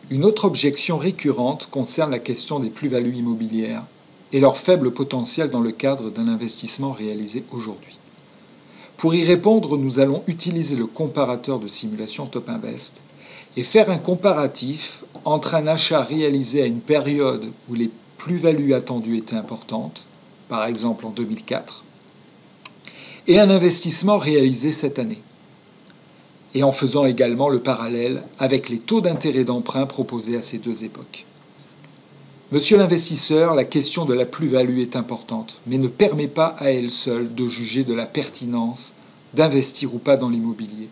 Une autre objection récurrente concerne la question des plus-values immobilières et leur faible potentiel dans le cadre d'un investissement réalisé aujourd'hui. Pour y répondre, nous allons utiliser le comparateur de simulation Top Invest et faire un comparatif entre un achat réalisé à une période où les plus-values attendues étaient importantes, par exemple en 2004, et un investissement réalisé cette année, et en faisant également le parallèle avec les taux d'intérêt d'emprunt proposés à ces deux époques. Monsieur l'investisseur, la question de la plus-value est importante, mais ne permet pas à elle seule de juger de la pertinence d'investir ou pas dans l'immobilier.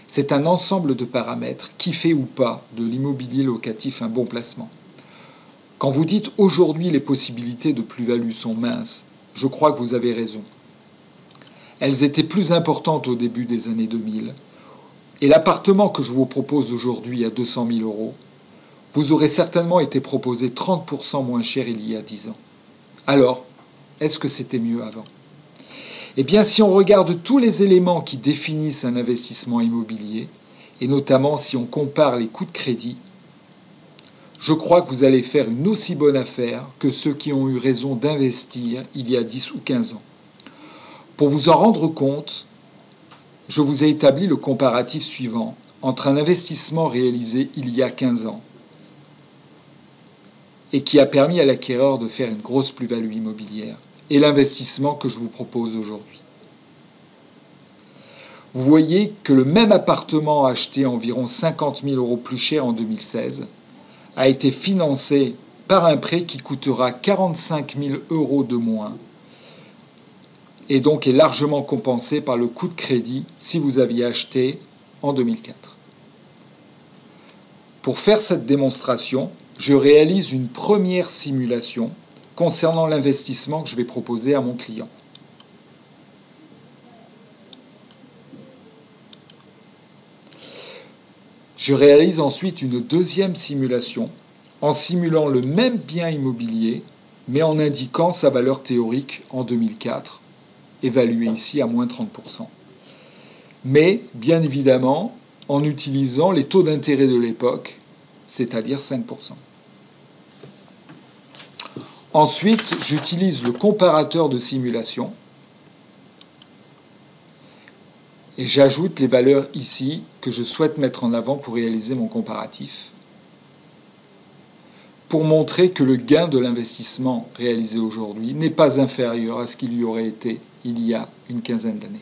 C'est un ensemble de paramètres qui fait ou pas de l'immobilier locatif un bon placement. Quand vous dites aujourd'hui les possibilités de plus-value sont minces, je crois que vous avez raison. Elles étaient plus importantes au début des années 2000, et l'appartement que je vous propose aujourd'hui à 200 000 euros vous aurez certainement été proposé 30% moins cher il y a 10 ans. Alors, est-ce que c'était mieux avant ? Eh bien, si on regarde tous les éléments qui définissent un investissement immobilier, et notamment si on compare les coûts de crédit, je crois que vous allez faire une aussi bonne affaire que ceux qui ont eu raison d'investir il y a 10 ou 15 ans. Pour vous en rendre compte, je vous ai établi le comparatif suivant entre un investissement réalisé il y a 15 ans et qui a permis à l'acquéreur de faire une grosse plus-value immobilière, et l'investissement que je vous propose aujourd'hui. Vous voyez que le même appartement acheté environ 50 000 euros plus cher en 2016 a été financé par un prêt qui coûtera 45 000 euros de moins et donc est largement compensé par le coût de crédit si vous aviez acheté en 2004. Pour faire cette démonstration, je réalise une première simulation concernant l'investissement que je vais proposer à mon client. Je réalise ensuite une deuxième simulation en simulant le même bien immobilier, mais en indiquant sa valeur théorique en 2004, évaluée ici à moins 30%. Mais, bien évidemment, en utilisant les taux d'intérêt de l'époque, c'est-à-dire 5%. Ensuite, j'utilise le comparateur de simulation et j'ajoute les valeurs ici que je souhaite mettre en avant pour réaliser mon comparatif, pour montrer que le gain de l'investissement réalisé aujourd'hui n'est pas inférieur à ce qu'il y aurait été il y a une quinzaine d'années.